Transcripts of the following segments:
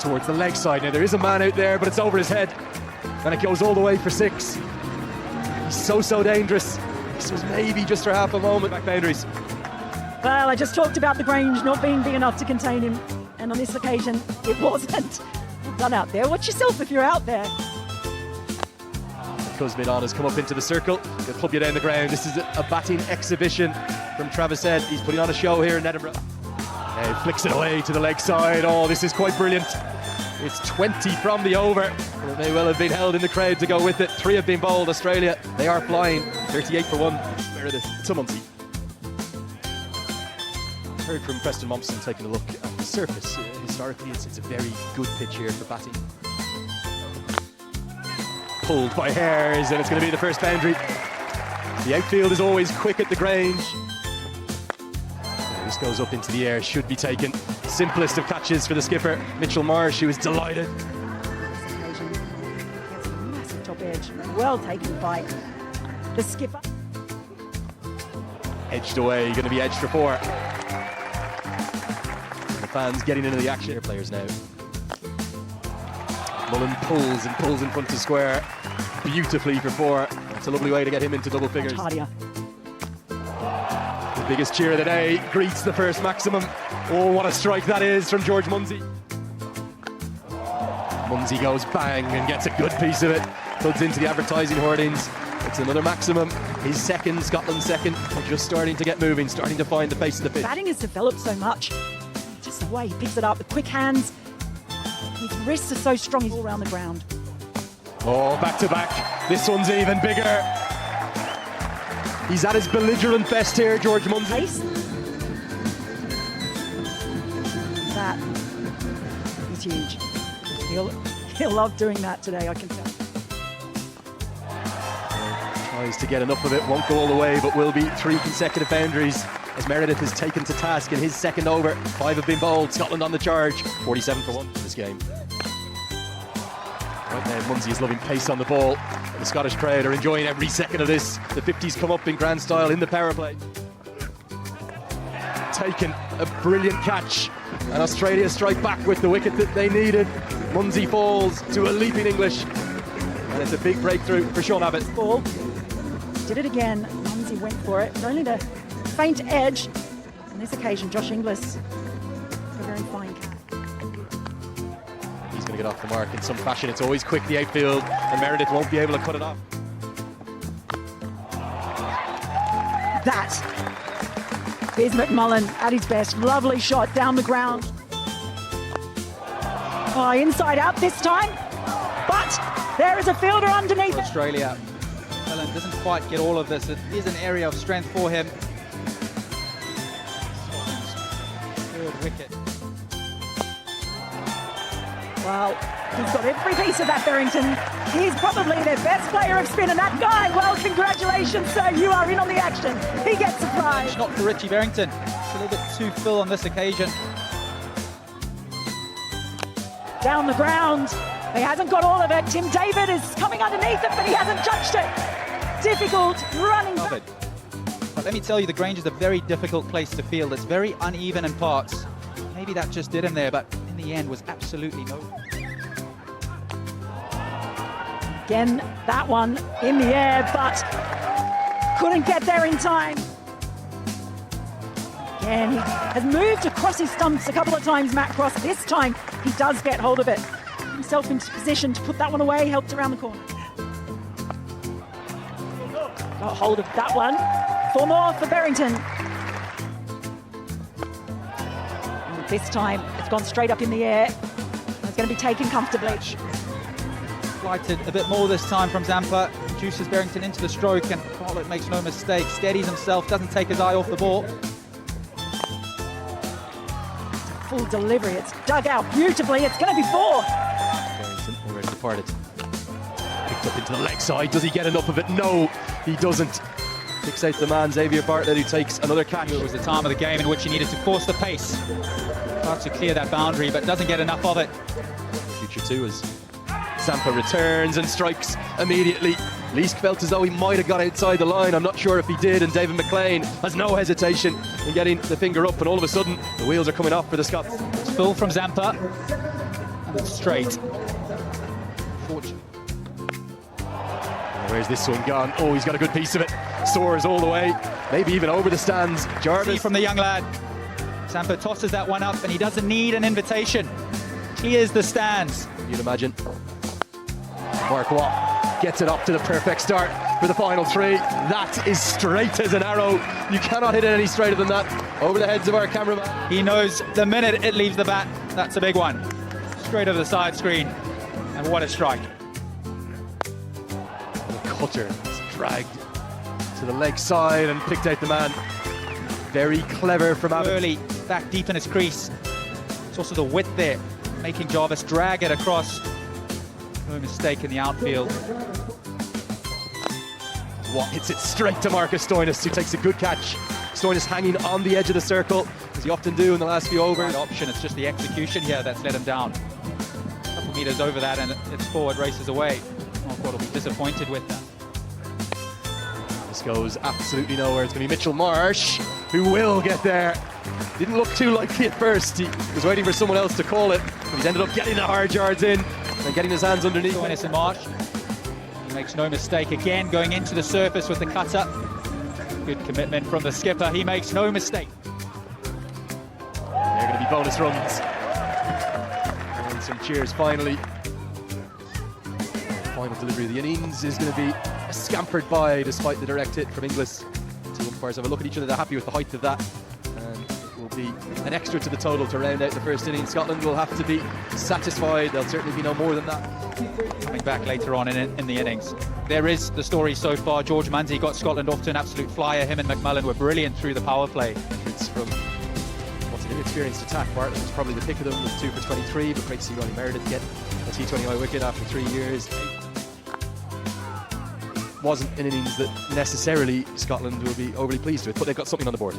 towards the leg side. Now there is a man out there, but it's over his head. And it goes all the way for 6. He's so dangerous. This was maybe just for half a moment. Back boundaries. Well, I just talked about the Grange not being big enough to contain him. And on this occasion, it wasn't. Done out there. Watch yourself if you're out there. Kuzmin has come up into the circle. He'll club you down the ground. This is a batting exhibition from Travis Head. He's putting on a show here in Edinburgh. Now he flicks it away to the leg side. Oh, this is quite brilliant. It's 20 from the over. And it may well have been held in the crowd to go with it. 3 have been bowled. Australia, they are flying. 38 for 1. Meredith to Muncie. Heard from Preston Mompson taking a look at the surface. Historically, it's a very good pitch here for batting. Pulled by Hares, and it's going to be the first boundary. The outfield is always quick at the Grange. This goes up into the air, should be taken. Simplest of catches for the skipper, Mitchell Marsh, who is delighted. This occasion gets a massive top edge. Well taken by the skipper. Edged away, going to be edged for 4. The fans getting into the action here, players now. Mullen pulls and pulls in front of square beautifully for 4. It's a lovely way to get him into double figures. Hardier. The biggest cheer of the day greets the first maximum. Oh, what a strike that is from George Munsey. Munsey goes bang and gets a good piece of it. Plugs into the advertising hoardings. It's another maximum. His second, Scotland's second. Just starting to get moving, starting to find the pace of the pitch. Batting has developed so much. Just the way he picks it up, the quick hands. His wrists are so strong, he's all around the ground. Oh, back to back. This one's even bigger. He's at his belligerent best here, George Munsey. Pace. That is huge. He'll love doing that today, I can tell. Tries to get enough of it, won't go all the way, but will be 3 consecutive boundaries as Meredith is taken to task in his second over. 5 have been bowled, Scotland on the charge. 47 for 1 in this game. Right now, Munsey is loving pace on the ball. The Scottish crowd are enjoying every second of this. The 50s come up in grand style in the power play. Taken a brilliant catch, and Australia strike back with the wicket that they needed. Munsey falls to a leaping English, and it's a big breakthrough for Sean Abbott. Ball. Did it again. Munsey went for it. But only the faint edge. On this occasion, Josh Inglis, a very fine catch. He's going to get off the mark in some fashion. It's always quick, the outfield, and Meredith won't be able to cut it off. That is McMullen at his best. Lovely shot down the ground. Oh, inside out this time. But there is a fielder underneath. Australia. Helen doesn't quite get all of this. It is an area of strength for him. Third wicket. Well, he's got every piece of that, Berrington. He's probably their best player of spin, and that guy, well, congratulations, sir. You are in on the action. He gets a prize. Not for Richie Berrington. It's a little bit too full on this occasion. Down the ground. He hasn't got all of it. Tim David is coming underneath it, but he hasn't touched it. Difficult running back. But let me tell you, the Grange is a very difficult place to field. It's very uneven in parts. Maybe that just did him there, but in the end was absolutely no. Again, that one in the air, but couldn't get there in time. Again, he has moved across his stumps a couple of times, Matt Cross. This time, he does get hold of it. Himself into position to put that one away, helped around the corner. Got hold of that one. 4 more for Berrington. And this time, it's gone straight up in the air. It's going to be taken comfortably. Flighted a bit more this time from Zampa. Juices Berrington into the stroke, and Bartlett makes no mistake. Steadies himself, doesn't take his eye off the ball. Full delivery. It's dug out beautifully. It's going to be 4. Berrington already departed. Picked up into the leg side. Does he get enough of it? No, he doesn't. Picks out the man, Xavier Bartlett, who takes another catch. It was the time of the game in which he needed to force the pace. Tries to clear that boundary, but doesn't get enough of it. Future 2 as Zampa returns and strikes immediately. Leask felt as though he might have got outside the line. I'm not sure if he did, and David McLean has no hesitation in getting the finger up, and all of a sudden the wheels are coming off for the Scots. It's full from Zampa. straight. Fortune. Where's this one gone? Oh, he's got a good piece of it. Soars all the way, maybe even over the stands. Jarvis from the young lad. Zampa tosses that one up, and he doesn't need an invitation. Clears the stands. You'd imagine. Mark Watt gets it up to the perfect start for the final three. That is straight as an arrow. You cannot hit it any straighter than that. Over the heads of our cameraman. He knows the minute it leaves the bat, that's a big one. Straight over the side screen. And what a strike. The cutter is dragged to the leg side and picked out the man. Very clever from Abbott. Early, back deep in his crease. It's also the width there, making Jarvis drag it across. No mistake in the outfield. Watt hits it straight to Marcus Stoinis, who takes a good catch. Stoinis hanging on the edge of the circle, as he often do in the last few overs. Right option, it's just the execution here that's let him down. A couple meters over that and it's forward, races away. Marquardt will be disappointed with that. This goes absolutely nowhere. It's going to be Mitchell Marsh, who will get there. Didn't look too likely at first. He was waiting for someone else to call it, but he's ended up getting the hard yards in and getting his hands underneath. Stoinis and Marsh. He makes no mistake again, going into the surface with the cutter. Good commitment from the skipper. He makes no mistake. They're going to be bonus runs. And some cheers finally. Final delivery of the innings is going to be scampered by despite the direct hit from Inglis. Two umpires have a look at each other. They're happy with the height of that. And it will be an extra to the total to round out the first inning. Scotland will have to be satisfied. There'll certainly be no more than that. Coming back later on in the innings. There is the story so far. George Munsey got Scotland off to an absolute flyer. Him and McMullen were brilliant through the power play. It's from what's an inexperienced attack. Bartlett was probably the pick of them with 2 for 23, but great to see Ronnie Meredith get a T20I wicket after 3 years. Wasn't an innings that necessarily Scotland will be overly pleased with, but they've got something on the board.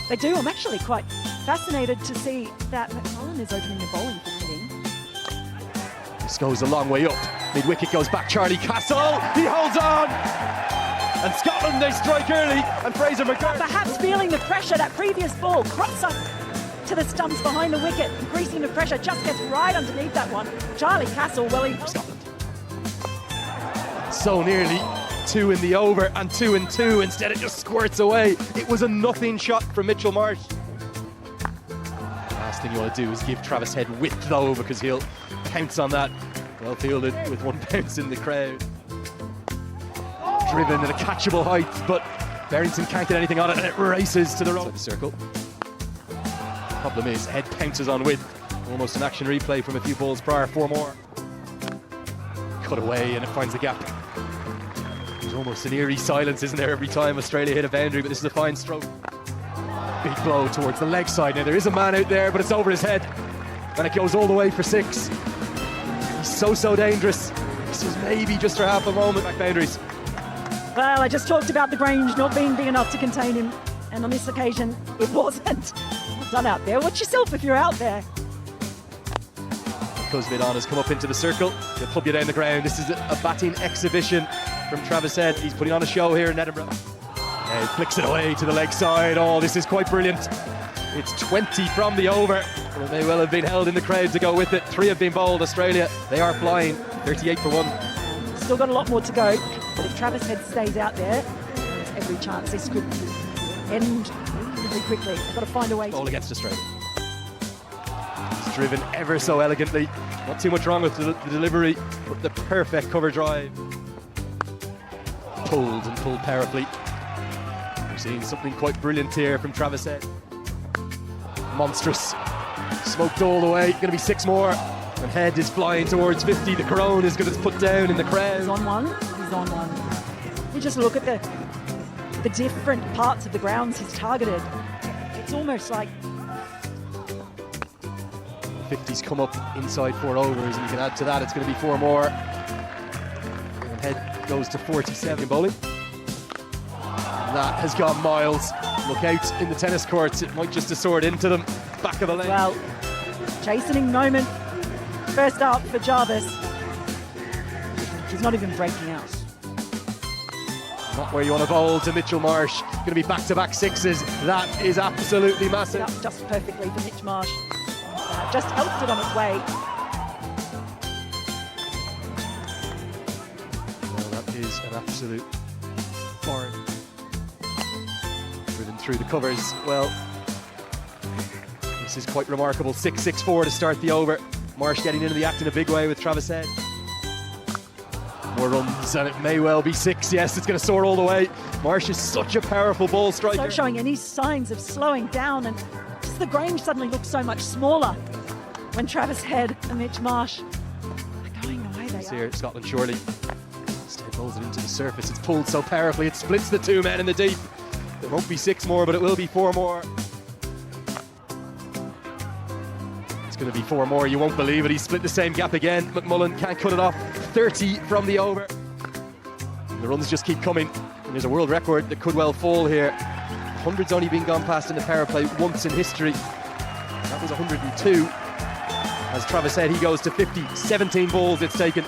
They do. I'm actually quite fascinated to see that McMullen is opening the bowling for England. This goes a long way up. Mid-wicket goes back, Charlie Castle. He holds on! And Scotland, they strike early, and Fraser McGurk. Perhaps feeling the pressure, that previous ball crops up to the stumps behind the wicket, increasing the pressure, just gets right underneath that one. Charlie Castle, well, he... Scotland. So nearly 2 in the over and 2 and 2. Instead, it just squirts away. It was a nothing shot from Mitchell Marsh. Last thing you want to do is give Travis Head width, though, because he'll pounce on that. Well fielded with one bounce in the crowd. Driven at a catchable height, but Berrington can't get anything on it, and it races to the right circle. Problem is, Head pounces on width. Almost an action replay from a few balls prior. 4 more. Cut away, and it finds the gap. There's almost an eerie silence, isn't there, every time Australia hit a boundary, but this is a fine stroke. Big blow towards the leg side. Now, there is a man out there, but it's over his head. And it goes all the way for 6. He's so dangerous. This was maybe just for half a moment. Back boundaries. Well, I just talked about the Grange not being big enough to contain him, and on this occasion, it wasn't. Well done out there. Watch yourself if you're out there. Cosmedon has come up into the circle. He'll club you down the ground. This is a batting exhibition from Travis Head. He's putting on a show here in Edinburgh. Now he flicks it away to the leg side. Oh, this is quite brilliant. It's 20 from the over. Well, they will have been held in the crowd to go with it. 3 have been bowled. Australia, they are flying. 38 for 1. Still got a lot more to go. But if Travis Head stays out there, there's every chance this could end really quickly. They've got to find a way. Ball against Australia. He's driven ever so elegantly. Not too much wrong with the delivery, but the perfect cover drive. Pulled and pulled powerfully. We're seeing something quite brilliant here from Travis Head. Monstrous. Smoked all the way. Going to be 6 more. And Head is flying towards 50. The Corone is going to put down in the crowd. He's on one. He's on one. You just look at the different parts of the grounds he's targeted. It's almost like 50's come up inside 4 overs, and you can add to that, it's going to be 4 more. And Head goes to 47 bowling. And that has gone miles. Look out in the tennis courts, it might just have soared into them. Back of the lane. Well, chastening moment. First up for Jarvis. He's not even breaking out. Not where you want to bowl to Mitchell Marsh. Going to be back-to-back 6s. That is absolutely massive. Just perfectly for Mitch Marsh. Just helped it on its way. is an absolute barn. Driven through the covers. Well, this is quite remarkable. 6-6-4 to start the over. Marsh getting into the act in a big way with Travis Head. More runs, and it may well be 6. Yes, it's going to soar all the way. Marsh is such a powerful ball striker. So showing any signs of slowing down, and just the Grange suddenly looks so much smaller when Travis Head and Mitch Marsh are going the way they are. Here, Scotland surely bowls it into the surface. It's pulled so powerfully, it splits the two men in the deep. There won't be 6 more, but it will be 4 more. It's going to be 4 more. You won't believe it. He split the same gap again. McMullen can't cut it off. 30 from the over. The runs just keep coming. And there's a world record that could well fall here. 100's only been gone past in the power play once in history. That was 102. As Travis said, he goes to 50. 17 balls it's taken.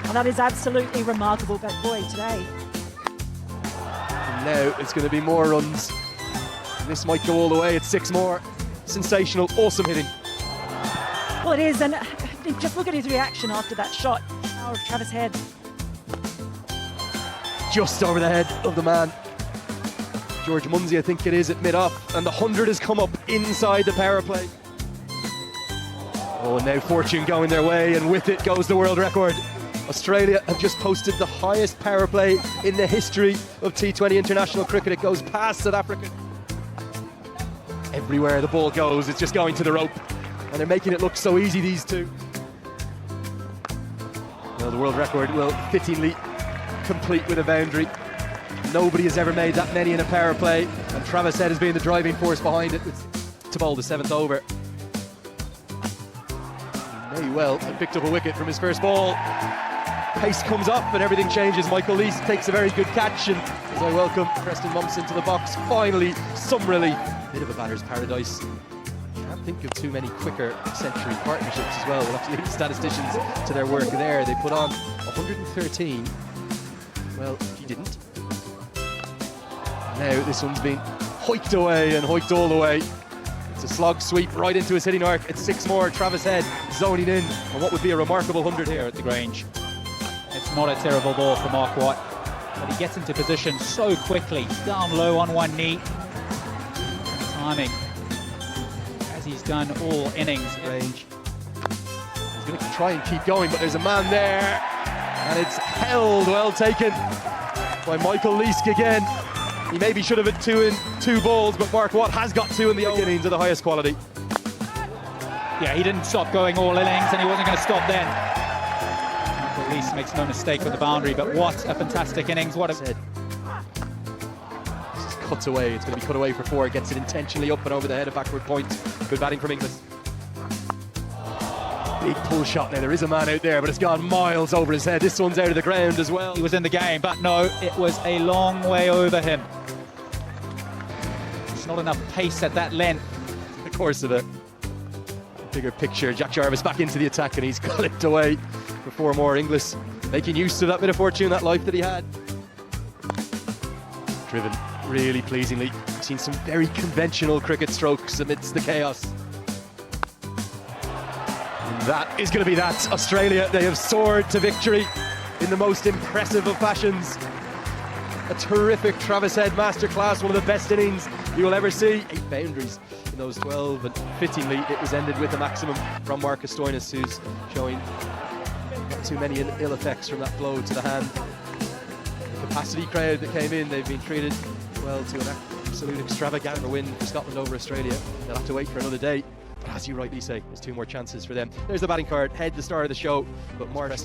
And that is absolutely remarkable, but boy, today. And now it's going to be more runs. And this might go all the way. It's 6 more. Sensational, awesome hitting. Well, it is, and just look at his reaction after that shot. Power of Travis Head. Just over the head of the man. George Munsey, I think it is, at mid-off. And the 100 has come up inside the power play. Oh, and now fortune going their way, and with it goes the world record. Australia have just posted the highest power play in the history of T20 international cricket. It goes past South Africa. Everywhere the ball goes, it's just going to the rope. And they're making it look so easy, these two. Well, the world record will fittingly complete with a boundary. Nobody has ever made that many in a power play, and Travis Head has been the driving force behind it to bowl the 7th over. He may well have picked up a wicket from his first ball. Pace comes up and everything changes. Michael Lease takes a very good catch, and as I welcome Preston Mumps into the box, finally some relief. Bit of a batter's paradise. Can't think of too many quicker century partnerships as well. We'll have to leave the statisticians to their work there. They put on 113. Well, he didn't. Now this one's been hoiked away and hoiked all the way. It's a slog sweep right into his hitting arc. It's 6 more. Travis Head zoning in on what would be a remarkable 100 here at the Grange. It's not a terrible ball for Mark Watt, but he gets into position so quickly, down low on one knee. Timing, as he's done all innings. Range. He's going to try and keep going, but there's a man there, and it's held. Well taken by Michael Leask again. He maybe should have hit 2 in 2 balls, but Mark Watt has got 2 in the innings of the highest quality. Yeah, he didn't stop going all innings, and he wasn't going to stop then. Michael Leask makes no mistake with the boundary, but what a fantastic innings. What a... Cuts away. It's going to be cut away for 4. Gets it intentionally up and over the head of backward point. Good batting from Inglis. Big pull shot now. There is a man out there, but it's gone miles over his head. This one's out of the ground as well. He was in the game, but no, it was a long way over him. It's not enough pace at that length. In the course of it. Bigger picture. Jack Jarvis back into the attack, and he's clipped away for 4 more. Inglis making use of that bit of fortune, that life that he had. Driven really pleasingly. We've seen some very conventional cricket strokes amidst the chaos. And that is going to be that. Australia, they have soared to victory in the most impressive of fashions. A terrific Travis Head masterclass, one of the best innings you will ever see. 8 boundaries in those 12, and fittingly it was ended with a maximum from Marcus Stoinis, who's showing not too many ill effects from that blow to the hand. The capacity crowd that came in, they've been treated well to an absolute extravaganza win for Scotland over Australia. They'll have to wait for another day. But as you rightly say, there's 2 more chances for them. There's the batting card. Head the star of the show, but Mark